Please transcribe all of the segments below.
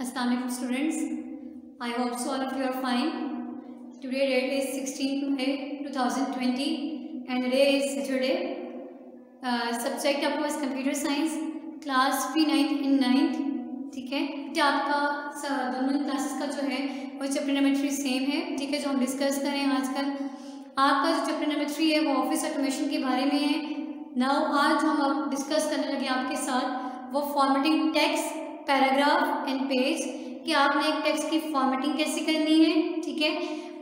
Assalamu alaikum students. I hope so all of you are fine. Today date is 16 May 2020 and today is Saturday. Subject आपको बस computer science class P 9th इन 9th, ठीक है। तो आपका दोनों classes का जो है वो चैप्टर नंबर 3 सेम है, ठीक है, जो हम डिस्कस करें आजकल। आपका जो चैप्टर नंबर 3 है वो ऑफिस ऑटोमेशन के बारे में है। नाउ आज हम डिस्कस करने लगे आपके साथ वो formatting text, paragraph and page, कि आपने एक टेक्स्ट की फॉर्मेटिंग कैसे करनी है, ठीक है,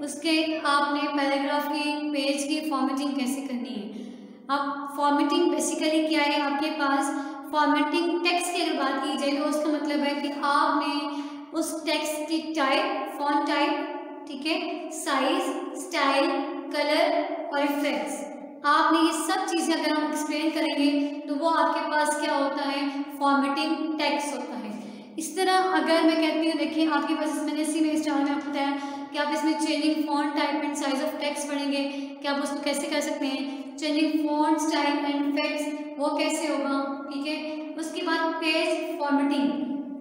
उसके आपने पैराग्राफ की, पेज की फॉर्मेटिंग कैसे करनी है। अब फॉर्मेटिंग बेसिकली क्या है आपके पास, फॉर्मेटिंग टेक्स्ट की अगर बात की जाए तो उसका मतलब है कि आपने उस टेक्स्ट की टाइप, फॉन्ट टाइप, ठीक है, साइज, स्टाइल, कलर और इफेक्ट्स, आपने ये सब चीज़ें अगर हम एक्सप्लेन करेंगे तो वो आपके पास क्या होता है, फॉर्मेटिंग टेक्स्ट होता है। इस तरह अगर मैं कहती हूँ, देखिए आपके पास मैंने इसी में स्टार में आपको बताया कि आप इसमें changing font type and size of text पढ़ेंगे कि आप उसको कैसे कर सकते हैं। Changing font style and effects वो कैसे होगा, ठीक है। उसके बाद page formatting,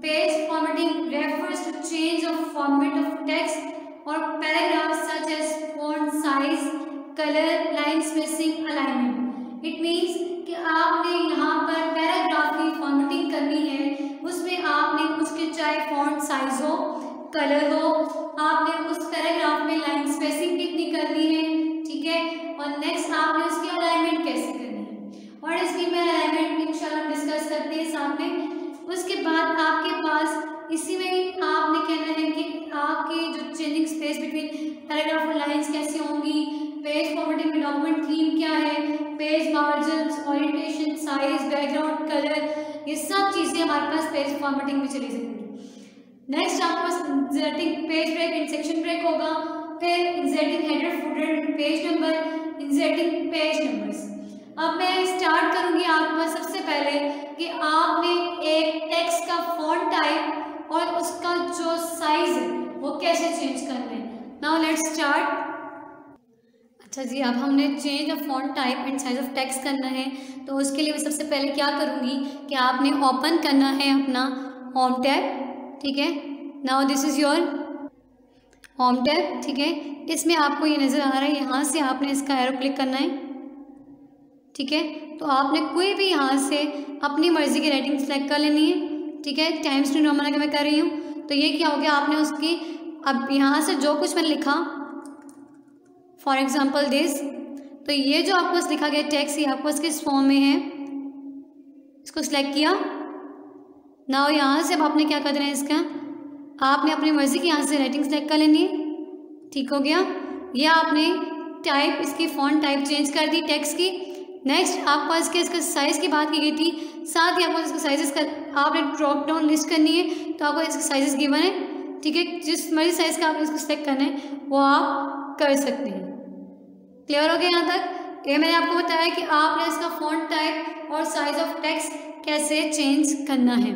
page formatting refers to change of format of text और paragraph such as font size, colour, line spacing, alignment. It means कि आपने यहाँ पर पैराग्राफ की फॉर्मेटिंग करनी है, उसमें आपने उसके चाहे फॉन्ट साइज हो, कलर हो, आपने उस पैराग्राफ में लाइन स्पेसिंग कितनी करनी है, ठीक है, और नेक्स्ट आपने उसकी अलाइनमेंट कैसे करनी है। और इसकी मैं अलाइनमेंट इंशाल्लाह डिस्कस करते हैं साथ में। उसके बाद आपके पास इसी में आपने कहना है कि आपकी जो चेंजिंग स्पेस बिटवीन पैराग्राफ और लाइन्स कैसे होंगी, पेज फॉर्मेटिंग में डॉक्यूमेंट थीम क्या है, page margins, orientation, size, background, colour, ये सब चीज़ें हमारे पास पेज फॉर्मेटिंग में चली जाएंगी। नेक्स्ट आपके पास inserting page break and section break होगा, फिर inserting header, footer, page number, inserting page numbers. अब मैं स्टार्ट करूंगी आपके पास सबसे पहले कि आपने एक टेक्स्ट का फॉन्ट टाइप और उसका जो साइज है वो कैसे चेंज करना है। Now let's start. अच्छा जी, अब हमने change of font type and size of text करना है, तो उसके लिए मैं सबसे पहले क्या करूँगी कि आपने ओपन करना है अपना होम टैब, ठीक है। Now this is your home tab, ठीक है। इसमें आपको ये नज़र आ रहा है, यहाँ से आपने इसका एरो क्लिक करना है, ठीक है। तो आपने कोई भी यहाँ से अपनी मर्ज़ी की राइटिंग सेलेक्ट कर लेनी है, ठीक है। टाइम्स न्यू रोमन अगर मैं कर रही हूँ तो ये क्या हो गया, आपने उसकी अब यहाँ से जो कुछ मैंने लिखा, फॉर एग्जाम्पल दिस, तो ये जो आपको लिखा गया टेक्स्ट, ये आपको इसके फॉर्म में है, इसको सिलेक्ट किया। नाउ यहाँ से अब आपने क्या कर देना है, इसका आपने अपनी मर्ज़ी की यहाँ से राइटिंग सेलेक्ट कर लेनी है, ठीक हो गया। ये आपने टाइप, इसकी फॉन्ट टाइप चेंज कर दी टेक्स्ट की। नेक्स्ट आपको इसका साइज़ की बात की गई थी, साथ ही आपको इसका साइज़ का आपने ड्रॉप डाउन लिस्ट करनी है, तो आपको इसके साइज़ गिवन है, ठीक है। जिस मर्जी साइज़ का आपने इसको सेलेक्ट करना है वो आप कर सकते हैं। क्लियर हो गया यहाँ तक। ये मैंने आपको बताया कि आपने इसका फॉन्ट टाइप और साइज ऑफ टेक्स्ट कैसे चेंज करना है।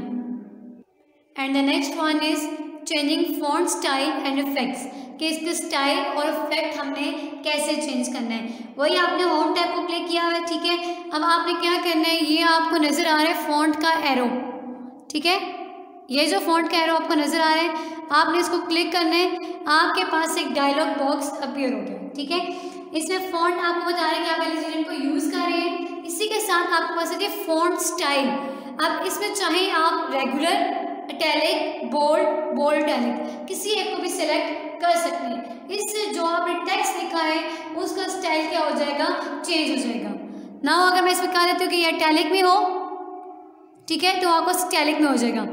And the next one is changing font style and effects, कि इसके स्टाइल और इफेक्ट हमने कैसे चेंज करना है। वही आपने होम टैब को क्लिक किया है, ठीक है। अब आपने क्या करना है, ये आपको नज़र आ रहा है फॉन्ट का एरो, ठीक है। ये जो फॉन्ट का एरो आपको नज़र आ रहा है, आपने इसको क्लिक करना है, आपके पास एक डायलॉग बॉक्स अपीयर हो गया, ठीक है। इसमें फॉन्ट आपको बता रहे हैं कि आप एलिजिबल को यूज़ कर रहे हैं। इसी के साथ आपके पास है फॉन्ट स्टाइल। अब इसमें चाहे आप regular, italic, bold, bold italic, किसी एक को भी सिलेक्ट कर सकते हैं। इससे जो आपने टेक्स्ट लिखा है उसका स्टाइल क्या हो जाएगा, चेंज हो जाएगा। नाउ अगर मैं इसमें कह देती हूँ कि ये इटैलिक में हो, ठीक है, तो आपको इटैलिक में हो जाएगा।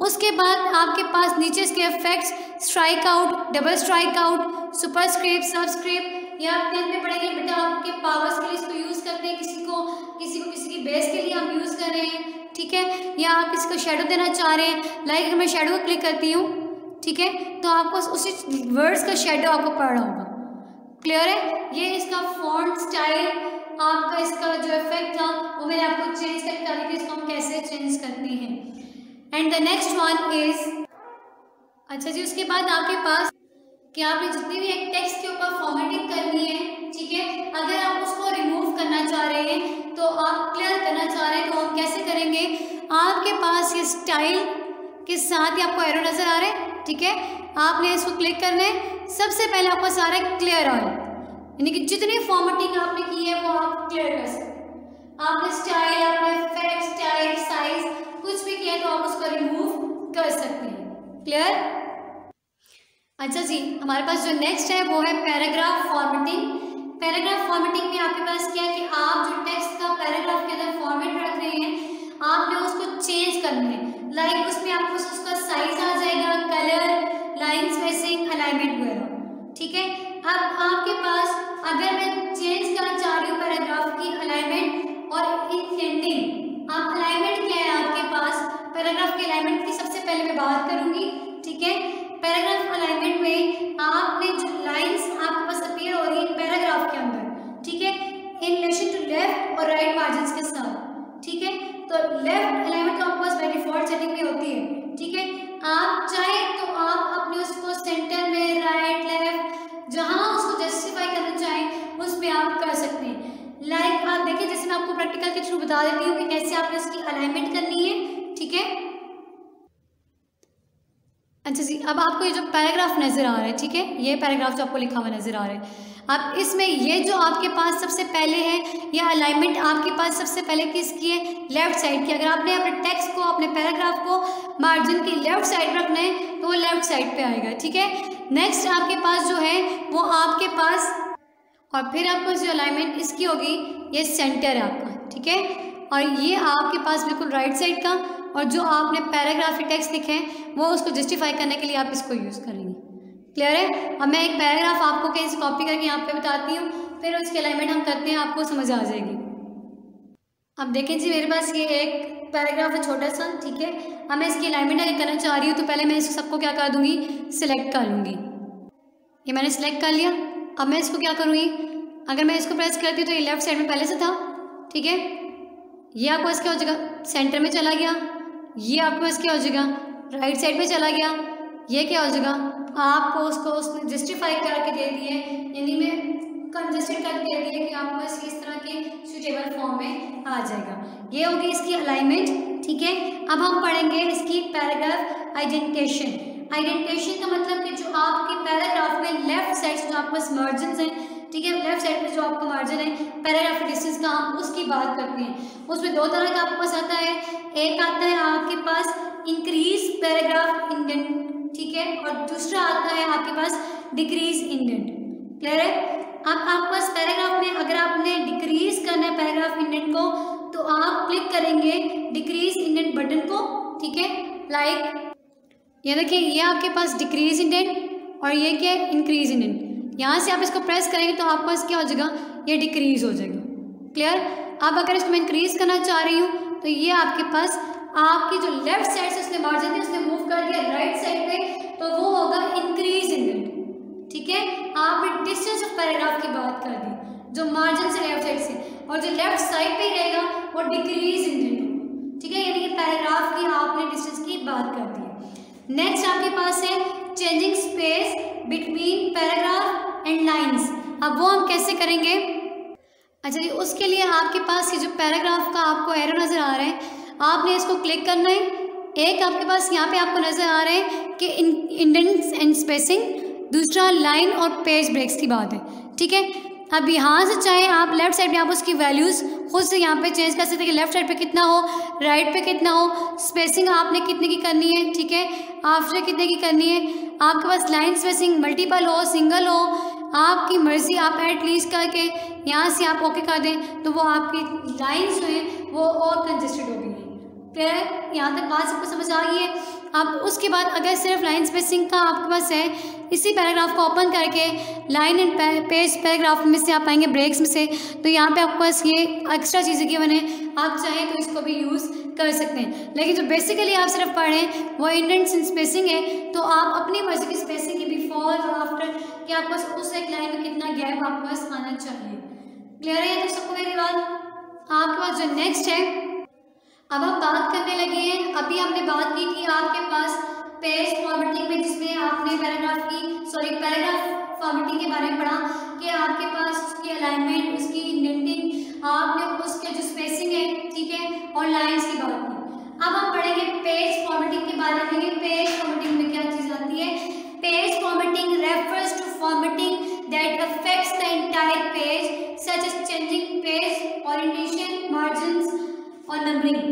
उसके बाद आपके पास नीचे इसके effects, strike out, double strike out, superscript, subscript, ये आप टेंथ में पढ़ेंगे बेटा। आपके पावर्स के लिए इसको यूज़ करते हैं, किसी की बेस के लिए आप यूज़ कर रहे हैं, ठीक है, या आप किसी को शेडो देना चाह रहे हैं। लाइक मैं शेडो क्लिक करती हूँ, ठीक है, तो आपको उसी वर्ड्स का शेडो आपको पढ़ रहा होगा। क्लियर है। ये इसका फॉन्ट स्टाइल, आपका इसका जो इफेक्ट था वो मैंने आपको चेंज करके बताया कि इसको हम कैसे चेंज करते हैं। And the next one is, अच्छा जी, उसके बाद आपके पास कि आपने जितनी भी एक टेक्स्ट के ऊपर फॉर्मेटिंग करनी है, ठीक है, अगर आप उसको रिमूव करना चाह रहे हैं, तो आप क्लियर करना चाह रहे हैं, तो हम कैसे करेंगे। आपके पास ये स्टाइल, के साथ ही आपको एरो नज़र आ रहा है, ठीक है। आपने इसको क्लिक करना है। सबसे पहले आपको सारा क्लियर ऑल, यानी कि जितनी फॉर्मेटिंग आपने की है वो आप क्लियर कर सकते हैं। आपने स्टाइल, आपने इफेक्ट, स्टाइल, साइज कुछ भी किया तो आप उसको रिमूव कर सकते हैं। क्लियर? अच्छा जी, हमारे पास जो नेक्स्ट है वो है पैराग्राफ फॉर्मेटिंग। पैराग्राफ फॉर्मेटिंग में आपके पास क्या है कि आप जो टेक्स्ट का पैराग्राफ के अंदर फॉर्मेट रख रहे हैं, आपने उसको चेंज करना है। लाइक उसमें आपको उसका साइज आ जाएगा, कलर, लाइन स्पेसिंग, अलाइनमेंट वगैरह, ठीक है। अब आपके पास अगर मैं चेंज करना चाह रही हूँ पैराग्राफ की अलाइनमेंट और इन एंडिंग, आप अलाइनमेंट क्या है आपके पास, पैराग्राफ की अलाइनमेंट की सबसे पहले मैं बात करूंगी, ठीक है। पैराग्राफ अलाइनमेंट में आपने जो लाइंस आपके पास अपीयर हो रही है पैराग्राफ के अंदर, ठीक है, इन रिलेशन टू लेफ्ट और राइट मार्जिन्स के साथ, ठीक है। तो लेफ्ट अलाइनमेंट तो आपके पास बाय डिफॉल्ट सेटिंग में होती है, ठीक है। आप चाहें तो आप अपने उसको सेंटर में, राइट, लेफ्ट, जहां उसको जस्टिफाई करना चाहें उस पर आप कर सकते हैं। लाइक आप देखिए, जैसे मैं आपको प्रैक्टिकल के थ्रू बता देती हूँ कि कैसे आपने उसकी अलाइनमेंट करनी है, ठीक है। अच्छा जी, अब आपको ये जो पैराग्राफ नज़र आ रहा है, ठीक है, ये पैराग्राफ जो आपको लिखा हुआ नज़र आ रहा है, अब इसमें ये जो आपके पास सबसे पहले है, ये अलाइनमेंट आपके पास सबसे पहले किसकी है, लेफ्ट साइड की। अगर आपने अपने टेक्स्ट को, अपने पैराग्राफ को मार्जिन की लेफ्ट साइड रखना है तो वो लेफ्ट साइड पे आएगा, ठीक है। नेक्स्ट आपके पास जो है वो आपके पास, और फिर आपको जो अलाइनमेंट इसकी होगी, ये सेंटर है आपका, ठीक है, और ये आपके पास बिल्कुल राइट साइड का, और जो आपने पैराग्राफ टेक्स्ट लिखे हैं वो उसको जस्टिफाई करने के लिए आप इसको यूज़ करेंगे। क्लियर है? अब मैं एक पैराग्राफ आपको कहीं से कॉपी करके यहाँ पे बताती हूँ, फिर उसकी अलाइनमेंट हम करते हैं, आपको समझ आ जाएगी। अब देखें जी, मेरे पास ये एक पैराग्राफ है छोटा सा, ठीक है। अब मैं इसकी अलाइनमेंट अगर करना चाह रही हूँ तो पहले मैं इसको सबको क्या कर दूँगी, सिलेक्ट कर लूँगी। ये मैंने सिलेक्ट कर लिया। अब मैं इसको क्या करूँगी, अगर मैं इसको प्रेस करती हूँ तो ये लेफ्ट साइड में पहले से था, ठीक है। ये आपको इसके हो जाएगा सेंटर में चला गया, ये आपको इसके हो जाएगा राइट साइड पे चला गया, ये क्या हो जाएगा, आपको उसको उसने जस्टिफाई करके दे दिए, यानी मैं कंजस्टेड करके दे दिए कि आपको इस तरह के सूटेबल फॉर्म में आ जाएगा। ये होगी इसकी अलाइनमेंट, ठीक है। अब हम पढ़ेंगे इसकी पैराग्राफ आइडेंटिफिकेशन। आइडेंटिफिकेशन का मतलब कि जो आपके पैराग्राफ में लेफ्ट साइड से जो आपके पास मार्जिन हैं, ठीक है, लेफ्ट साइड पे जो आपका मार्जिन है पैराग्राफ डिस्टेंस का, हम उसकी बात करते हैं। उसमें दो तरह का आपके पास आता है, एक आता है आपके पास इंक्रीज पैराग्राफ इंडेंट, ठीक है, और दूसरा आता है आपके पास डिक्रीज इंडेंट। क्लियर है? अब आपके पास पैराग्राफ में अगर आपने डिक्रीज करना है पैराग्राफ इंडेंट को तो आप क्लिक करेंगे डिक्रीज इंडेंट बटन को, ठीक है। लाइक ये देखिए, ये आपके पास डिक्रीज इंडेंट और ये क्या है, इंक्रीज इंडेंट। यहाँ से आप इसको प्रेस करेंगे तो आपके पास क्या हो जाएगा, ये डिक्रीज हो जाएगा। क्लियर? अब अगर इसको मैं इंक्रीज करना चाह रही हूँ तो ये आपके पास आपकी जो लेफ्ट साइड से उसने मार्जिन थी उसने मूव कर दिया राइट साइड पे, तो वो होगा इंक्रीज इंडेंट, ठीक है। आपने डिस्टेंस ऑफ पैराग्राफ की बात कर दी, जो मार्जिन से लेफ्ट साइड से, और जो लेफ्ट साइड पे रहेगा वो डिक्रीज इंडेंट, ठीक है, यानी कि पैराग्राफ की आपने डिस्टेंस की बात कर दी है। नेक्स्ट आपके पास है changing space between paragraph and lines. अब वो हम कैसे करेंगे? अच्छा जी, उसके लिए आपके पास ये जो पैराग्राफ का आपको एरो नज़र आ रहा है, आपने इसको क्लिक करना है। एक आपके पास यहाँ पे आपको नज़र आ रहा है कि इंडेंट्स एंड स्पेसिंग, दूसरा लाइन और पेज ब्रेक्स की बात है, ठीक है। अब यहाँ से चाहे आप लेफ्ट साइड में आप उसकी वैल्यूज़ खुद से यहाँ पे चेंज कर सकते हैं कि लेफ्ट साइड पे कितना हो, राइट पे कितना हो, स्पेसिंग आपने कितने की करनी है, ठीक है, आफ्टर कितने की करनी है। आपके पास लाइन स्पेसिंग मल्टीपल हो, सिंगल हो, आपकी मर्ज़ी, आप एटलीस्ट करके यहाँ से आप ओके कर दें तो वो आपकी लाइन्स जो हैं वो और कंजस्टेड हो गई है। क्लियर? यहाँ तक बात सबको समझ आ गई है। अब उसके बाद अगर सिर्फ लाइन स्पेसिंग का आपके पास है, इसी पैराग्राफ को ओपन करके लाइन एंड पेज पैराग्राफ में से आप आएंगे ब्रेक्स में से, तो यहाँ पे आपके पास ये एक्स्ट्रा चीज़ें गिवन है, आप चाहें तो इसको भी यूज़ कर सकते हैं। लेकिन जो बेसिकली आप सिर्फ पढ़ें वो इंडेंट्स एंड स्पेसिंग है, तो आप अपनी मर्जी की स्पेसिंग की बिफोर और आफ्टर कि आपके पास उस एक लाइन में कितना गैप आपके पास आना चाहिए। क्लियर है तो सबको मेरी बात? आपके पास जो नेक्स्ट है, अब हम बात करने लगे हैं, अभी हमने बात की थी आपके पास पेज फॉर्मेटिंग में, जिसमें आपने पैराग्राफ फॉर्मेटिंग के बारे में पढ़ा कि आपके पास उसकी अलाइनमेंट, उसकी इंडेंटिंग, आपने उसके जो स्पेसिंग है, ठीक है, और लाइंस की बात की। अब हम पढ़ेंगे पेज फॉर्मेटिंग के बारे में। पेज फॉर्मेटिंग में क्या चीज आती है? Page formatting refers to formatting that affects the entire page such as changing page orientation, margins और नंबरिंग,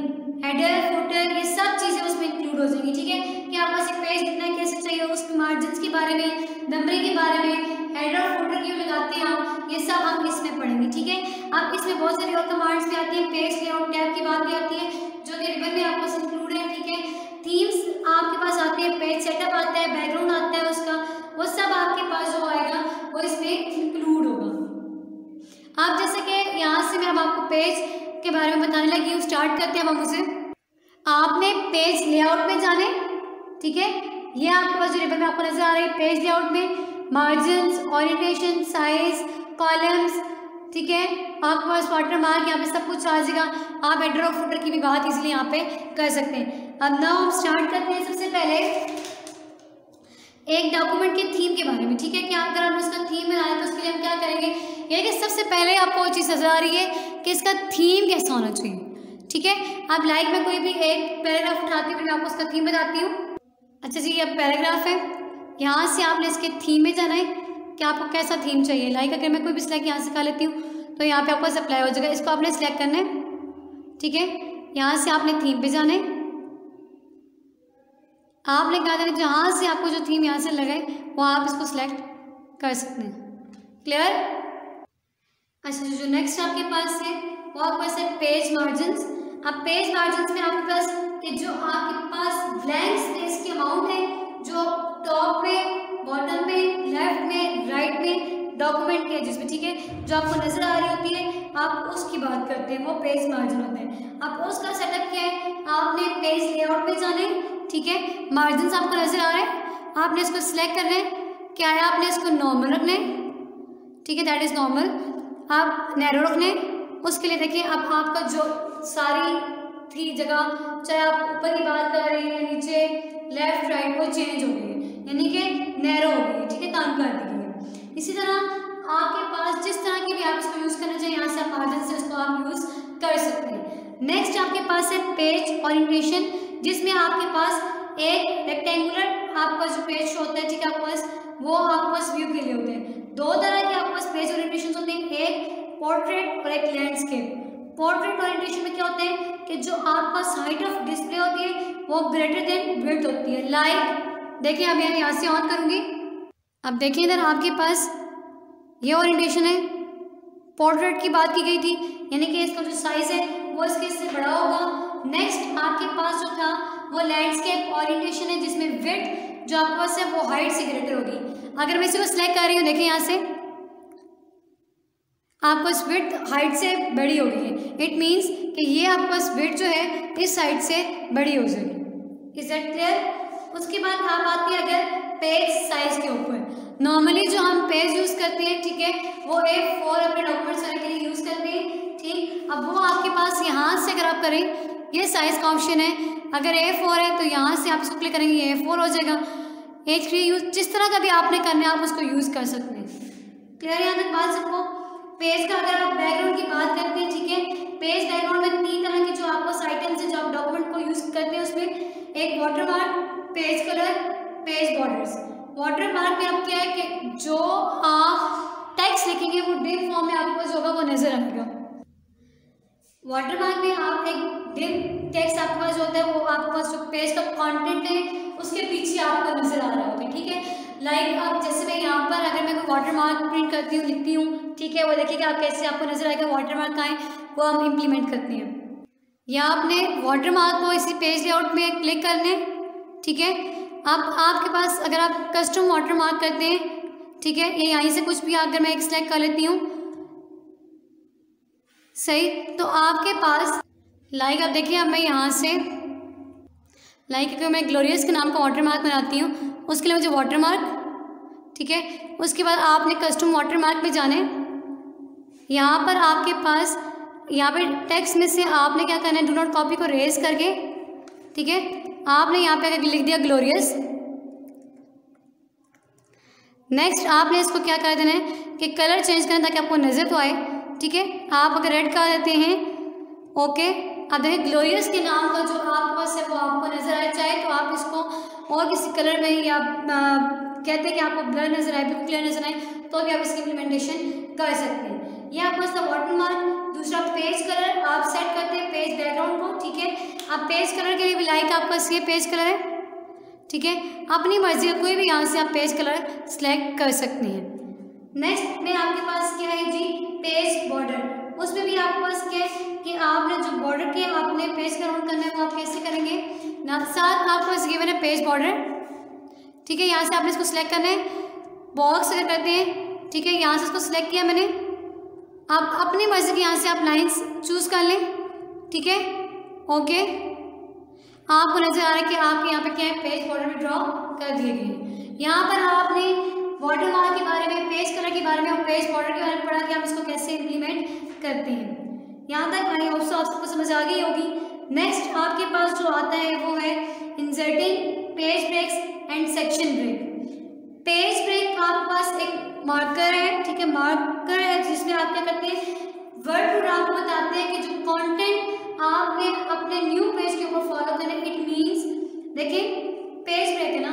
हेडर, फुटर, ये सब चीजें उसमें इंक्लूड हो जाएंगी। ठीक है, कि आपको ऐसे पेज दिखना है कैसे चाहिए, उसके मार्जिन्स के बारे में, नंबरिंग के बारे में, हेडर और फुटर क्यों लगाते हैं आप, ये सब हम इसमें पढ़ेंगे। ठीक है, अब इसमें बहुत सारी और कमांड्स भी आती है, पेज लेआउट टैब की बात भी आती है जो कि रिबन में आपको इंक्लूड है। ठीक है, थीम्स आपके पास आते हैं, पेज सेटअप आता है, बैकग्राउंड आता है उसका, वो सब आपके पास जो आएगा वो इसमें इंक्लूड होगा। आप जैसे कि यहाँ से मैं अब आपको पेज के बारे में बताने लगी हूँ, स्टार्ट करते हैं अब हम उसे। आपने पेज लेआउट में जाने, ठीक है, ये आपके पास जो रिबन में आपको नजर आ रही है पेज लेआउट में मार्जिन्स, ओरिएंटेशन, साइज, कॉलम्स, ठीक है, आपके पास वाटर मार्क, यहाँ पे सब कुछ आ जाएगा। आप हेडर और फुटर की भी बात इसलिए यहाँ पे कर सकते हैं। अब नाउ हम स्टार्ट करते हैं सबसे पहले एक डॉक्यूमेंट के थीम के बारे में। ठीक है, कि अगर हम उसका थीम बनाए तो उसके लिए हम क्या करेंगे, ये कि सबसे पहले आपको वो चीज़ नजर आ रही है कि इसका थीम कैसा होना चाहिए। ठीक है, आप लाइक में कोई भी एक पैराग्राफ उठाती हूँ, फिर मैं आपको उसका थीम बताती हूँ। अच्छा जी, अब पैराग्राफ है, यहाँ से आपने इसके थीम में जाना है कि आपको कैसा थीम चाहिए। लाइक अगर मैं कोई भी सिलेक्ट यहाँ से कर लेती हूँ तो यहाँ पे आपको सप्लाई हो जाएगा, इसको आपने सिलेक्ट करना है। ठीक है, यहाँ से आपने थीम पे जाना है, आपने क्या करना है, जहाँ से आपको जो थीम यहाँ से लगे वो आप इसको सिलेक्ट कर सकते हैं। क्लियर? अच्छा, जो नेक्स्ट आपके पास है वो आपके पास है पेज मार्जिन्स। अब पेज मार्जिन्स में आपके पास कि जो आपके पास ब्लैंक स्पेस की अमाउंट है, जो टॉप में, बॉटम में, लेफ्ट में, राइट में डॉक्यूमेंट के एजेस में, ठीक है, जो आपको नजर आ रही होती है, आप उसकी बात करते हैं, वो पेज मार्जिन होते हैं। अब उसका सेटअप क्या है, आपने पेज लेआउट में जाना है। ठीक है, मार्जिन आपको नजर आ रहा है, आपने इसको सिलेक्ट करना है, क्या है, आपने इसको नॉर्मल रखना है। ठीक है, दैट इज नॉर्मल। आप नैरो रखना है, उसके लिए देखिए अब आपका जो सारी थी जगह, चाहे आप ऊपर की बात कर रहे हैं, नीचे, लेफ्ट, राइट, वो चेंज हो गई है, यानी कि नैरो हो गई है। ठीक है, काम कर दी है। इसी तरह आपके पास जिस तरह की भी आप इसको यूज़ करना चाहिए, यहाँ से आप मार्जिन से उसको आप यूज़ कर सकते हैं। नेक्स्ट आपके पास है पेज ओरिएंटेशन, जिसमें आपके पास एक रेक्टेंगुलर आपका जो पेज होता है, ठीक है, आपके पास वो आपके पास व्यू के लिए होते हैं। दो तरह के आपके पास पेज ओरिएंटेशन होते हैं, एक पोर्ट्रेट और एक लैंडस्केप। पोर्ट्रेट ओरिएंटेशन में क्या होता है कि जो आपका हाइट ऑफ डिस्प्ले होती है वो ग्रेटर देन विड्थ होती है। लाइक देखिए, अब मैं यहाँ से ऑन करूँगी, अब देखिए इधर आपके पास ये ओरिएंटेशन है, पोर्ट्रेट की बात की गई थी, यानी कि इसका जो साइज है वो इसके इससे बड़ा होगा। नेक्स्ट आपके पास जो था वो लैंडस्केप ओरिएंटेशन है, जिसमें विड्थ जो आपके पास है वो हाइट से ग्रेटर होगी। अगर मैं इसी को सिलेक्ट कर रही हूँ, देखिए यहाँ से आपको इस विड्थ हाइट से बड़ी हो गई है। इट मीन्स कि ये आपके पास विड्थ जो है इस साइड से बड़ी हो जाएगी। Is that clear? उसके बाद आप आते हैं अगर पेज साइज के ऊपर। नॉर्मली जो हम पेज यूज़ करते हैं, ठीक है, वो A4 अपने डॉक्यूमेंट्स बनाने के लिए यूज़ करते हैं। ठीक, अब वो आपके पास यहाँ से अगर आप करें, ये साइज़ का ऑप्शन है, अगर A4 है तो यहाँ से आप इसको क्लिक करेंगे, ये A4 हो जाएगा। H3 यूज़ जिस तरह का भी आपने करना है आप उसको यूज़ कर सकते हैं। क्लियर है यहाँ तक बात सबको? पेज का अगर आप बैकग्राउंड की बात करते हैं, ठीक है, पेज बैकग्राउंड में 3 तरह के जो आपको आइटम्स है जो आप डॉक्यूमेंट को यूज़ करते हैं, उसमें एक watermark, page colour, page borders. Watermark में आप क्या है कि जो आप टेक्स्ट लिखेंगे वो डिम फॉर्म में आपको जो होगा वो नजर आएगा। वाटरमार्क में आप एक डिम टेक्स्ट आपके पास जो होता है वो आपके पास जो पेज का कंटेंट है उसके पीछे आपको नजर आ रहा होता है। ठीक है, लाइक अब जैसे मैं यहाँ पर अगर मैं कोई वाटरमार्क प्रिंट करती हूँ, लिखती हूँ, ठीक है, वो देखिएगा आप कैसे आपको नजर आएगा वाटरमार्क कहाँ है, वो हम इम्प्लीमेंट करते हैं। या आपने वाटरमार्क को इसी पेज लेआउट में क्लिक करने, ठीक है, अब आपके पास अगर आप कस्टम वाटरमार्क करते हैं, ठीक है, ये यहीं से कुछ भी अगर मैं एक सेलेक्ट कर लेती हूँ, सही, तो आपके पास लाइक अब देखिए, अब मैं यहाँ से लाइक अगर मैं ग्लोरियस के नाम का वाटरमार्क बनाती हूँ, उसके लिए मुझे वाटरमार्क, ठीक है, उसके बाद आपने कस्टम वाटरमार्क में जाने, यहाँ पर आपके पास यहाँ पे टेक्स्ट में से आपने क्या करना है, डू नॉट कॉपी को रेज करके, ठीक है, आपने यहाँ पे अगर लिख दिया ग्लोरियस। नेक्स्ट आपने इसको क्या कर देना है कि कलर चेंज करना ताकि आपको नजर तो आए। ठीक है, आप अगर रेड कर देते हैं, ओके, अब देखिए ग्लोरियस के नाम का जो आपके पास है वो आपको नजर आए, चाहे तो आप इसको और किसी कलर में या कहते हैं कि आपको ब्लर नजर आए, बिल्कुल क्लियर नजर आए, तो भी आप इसकी इम्प्लीमेंटेशन कर सकते हैं। ये आपके पास था वाटर मार्क। दूसरा पेज कलर आप सेट करते हैं पेज बैकग्राउंड को, ठीक है। आप पेज कलर के लिए भी लाइक आपका ये पेज कलर है, ठीक है। अपनी मर्जी का कोई भी यहाँ से आप पेज कलर सेलेक्ट कर सकते हैं। नेक्स्ट में आपके पास क्या है जी, पेज बॉर्डर। उसमें भी आपके पास क्या है कि आपने जो बॉर्डर के आपने पेज का राउंड करना है वो आप कैसे करेंगे ना, साथ आपको पास गिवन है पेज बॉर्डर, ठीक है। यहाँ से आपने इसको सिलेक्ट करना है, बॉक्स अगर करते हैं, ठीक है। यहाँ से इसको सिलेक्ट किया मैंने, आप अपनी मर्जी की यहाँ से आप लाइंस चूज कर लें, ठीक है। ओके, आपको नजर आ रहा है कि आपके यहाँ पे क्या है, पेज बॉर्डर में ड्रॉ कर दिए गए। यहाँ पर आपने वाटर मार्क के बारे में, पेज कलर के बारे में और पेज बॉर्डर के बारे में पढ़ा कि आप इसको कैसे इम्प्लीमेंट करते हैं। यहाँ तक आई होप सो आप सबको समझ आ गई होगी। नेक्स्ट आपके पास जो आता है वो है inserting page breaks and section break. Page break आपके पास एक मार्कर है, ठीक है, मार्कर है जिसमें आप क्या करते हैं, वर्ड प्रोग्राम को बताते हैं कि जो कंटेंट आपने अपने न्यू पेज के ऊपर फॉलो करना है। इट मीन्स देखिए पेज ब्रेक है ना,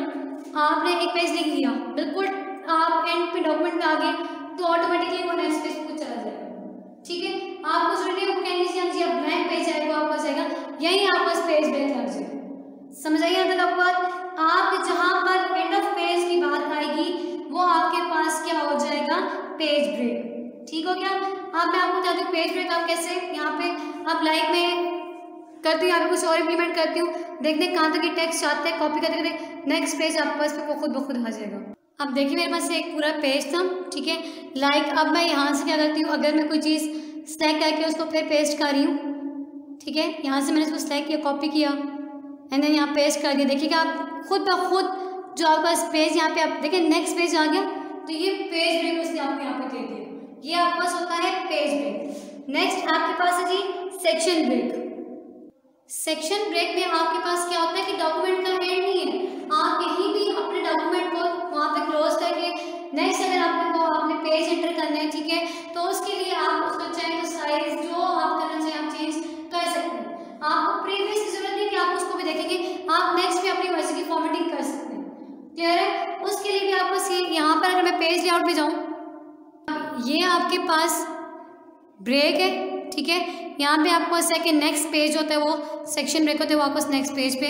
आपने एक पेज लिख लिया, बिल्कुल आप एंड पे डॉक्यूमेंट में आ गए तो ऑटोमेटिकली वो नेक्स्ट पेज को चला जाएगा, ठीक है। आपको जरूरी है कहेंगे अब ब्लैंक पेज आएगा, आपको जाएगा यही आपका पेज ब्रेक लग जाएगा। समझ आइए यहाँ तक आपको बात। आप जहाँ पर एंड ऑफ पेज की बात आएगी वो आपके पास क्या हो जाएगा, पेज ब्रेक, ठीक हो गया। अब मैं आपको बता दूँ पेज ब्रेक आप कैसे यहाँ पे आप लाइक में करती हूँ, यहाँ पे कुछ और इम्प्लीमेंट करती हूँ, देखते हैं कहाँ तक ये टेक्स्ट आते हैं, कॉपी करते करते नेक्स्ट पेज आपके पास वो खुद ब खुद आ जाएगा। अब देखिए मेरे पास एक पूरा पेज था, ठीक है। लाइक अब मैं यहाँ से क्या करती हूँ, अगर मैं कोई चीज़ सेलेक्ट करके उसको फिर पेस्ट कर रही हूँ, ठीक है। यहाँ से मैंने इसको सेलेक्ट किया, कॉपी किया एंड देन यहाँ पेस्ट कर दिया। देखिएगा आप खुद ब खुद जो आपके पास पेज यहाँ पे आप देखिए नेक्स्ट पेज आ गया, तो ये पेज ब्रेक उसने आपको यहाँ पे दे दिया। ये आपके पास होता है पेज ब्रेक। नेक्स्ट आपके पास है जी सेक्शन ब्रेक। सेक्शन ब्रेक में आपके पास क्या होता है कि डॉक्यूमेंट का एंड नहीं है, आप कहीं भी अपने डॉक्यूमेंट को वहाँ पे क्लोज करके नेक्स्ट अगर आपने पेज एंटर करना है, ठीक है, तो उसके लिए आप उसका चाहे तो साइज जो आप करना चाहें आप चेंज कर सकते हैं। आपको प्रीवियस की जरूरत नहीं कि आप उसको भी देखेंगे, आप नेक्स्ट भी अपनी मर्जी की फॉर्मेटिंग कर सकते हैं, क्लियर है। उसके लिए भी आपको यहाँ पर अगर मैं पेज लेआउट में जाऊँ, ये आपके पास ब्रेक है, ठीक है। यहाँ पे आपको सेकंड नेक्स्ट पेज होता है वो सेक्शन ब्रेक होता है, वापस नेक्स्ट पेज पे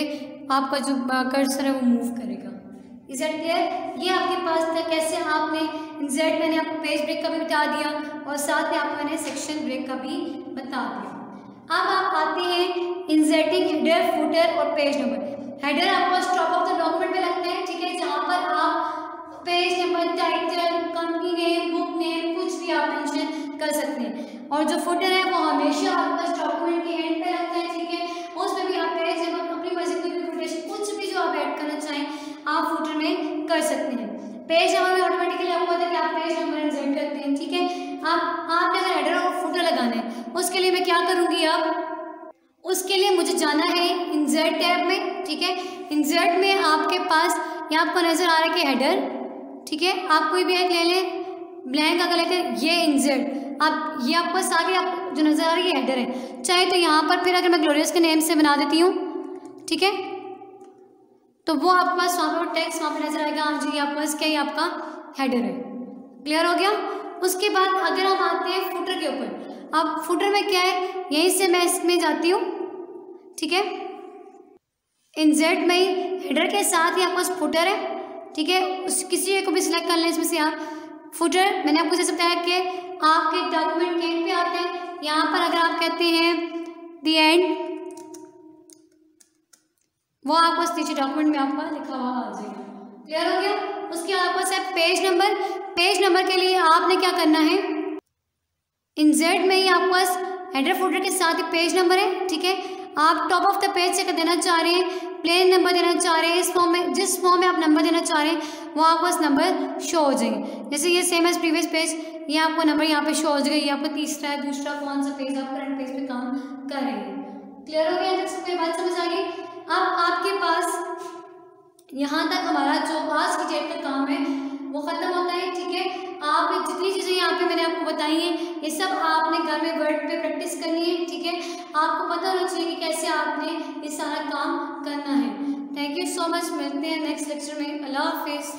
आपका जो कर्सर है वो मूव करेगा। Is that clear. ये आपके पास था कैसे आपने इंसर्ट, मैंने आपको पेज ब्रेक का भी बता दिया और साथ में आपको मैंने सेक्शन ब्रेक का भी बता दिया। अब आप आते हैं इंसर्टिंग हेडर, फुटर और पेज नंबर। हेडर आपको टॉप ऑफ द डॉक्यूमेंट में लगता है, ठीक है, जहाँ पर आप page number, title, company name, book name कुछ भी आप मेंशन कर सकते हैं। और जो फुटर है वो हमेशा आपका डॉक्यूमेंट के एंड पे लगता है, ठीक है। उसमें भी आप पेज नंबर अपनी मर्जी कोई भी कोटेशन कुछ भी जो आप ऐड करना चाहें आप फुटर में कर सकते हैं। पेज नंबर में ऑटोमेटिकली आपको पता है कि आप पेज नंबर इंसर्ट करते हैं, ठीक है। आपने अगर हेडर और फुटर लगाना है उसके लिए मैं क्या करूँगी, अब उसके लिए मुझे जाना है इंसर्ट टैब में, ठीक है। इंसर्ट में आपके पास यहाँ आपको नजर आ रहा है कि हेडर, ठीक है, आप कोई भी एक ले लें, ब्लैंक अगर लेकर ये इंसर्ट, आप ये आपके पास आगे आप जो नजर आ रही है हेडर है, चाहे तो यहाँ पर फिर अगर मैं ग्लोरियस के नेम से बना देती हूँ, ठीक है, तो वो आपके पास वहाँ पर टेक्स्ट वहाँ पर नजर आएगा, हाँ जी आपके पास क्या ही आपका हेडर है। क्लियर हो गया। उसके बाद अगर हम आते हैं फुटर के ऊपर, अब फुटर में क्या है, यहीं से मैं इसमें जाती हूँ, ठीक है। इंसर्ट में ही हेडर के साथ ही आपके पास फुटर है, ठीक है, उस किसी एक को भी सिलेक्ट कर लें इसमें से आप। फुटर मैंने आपको जैसे बताया कि आपके डॉक्यूमेंट के एंड पे आते हैं, यहाँ पर अगर आप कहते हैं दी एंड, वो आपको नीचे डॉक्यूमेंट में आपका लिखा हुआ आ जाएगा। क्लियर हो गया। उसके आपके पास है पेज नंबर। पेज नंबर के लिए आपने क्या करना है, इंसर्ट में ही आपके पास हेडर फुटर के साथ ही पेज नंबर है, ठीक है। आप टॉप ऑफ द पेज से देना चाह रहे हैं, प्लेन नंबर देना चाह रहे हैं, इस फॉर्म में जिस फॉर्म में आप नंबर देना चाह रहे हैं वो आपको पास नंबर शो हो जाएंगे। जैसे ये सेम एज प्रीवियस पेज, ये आपको नंबर यहाँ पे शो हो जाएगा, ये आपका तीसरा है, दूसरा कौन सा पेज आप करंट पेज पे काम कर रहे हैं। क्लियर हो गया, तक सबको बात समझ आ गई। अब आपके पास यहाँ तक हमारा जो आज की डेट का काम है वो ख़त्म होता है, ठीक है। आपने जितनी चीज़ें यहाँ पे मैंने आपको बताई हैं ये सब आपने घर में वर्ड पे प्रैक्टिस करनी है, ठीक है। आपको पता होना चाहिए कि कैसे आपने ये सारा काम करना है। थैंक यू सो मच, मिलते हैं नेक्स्ट लेक्चर में। अल्लाह हाफिज़।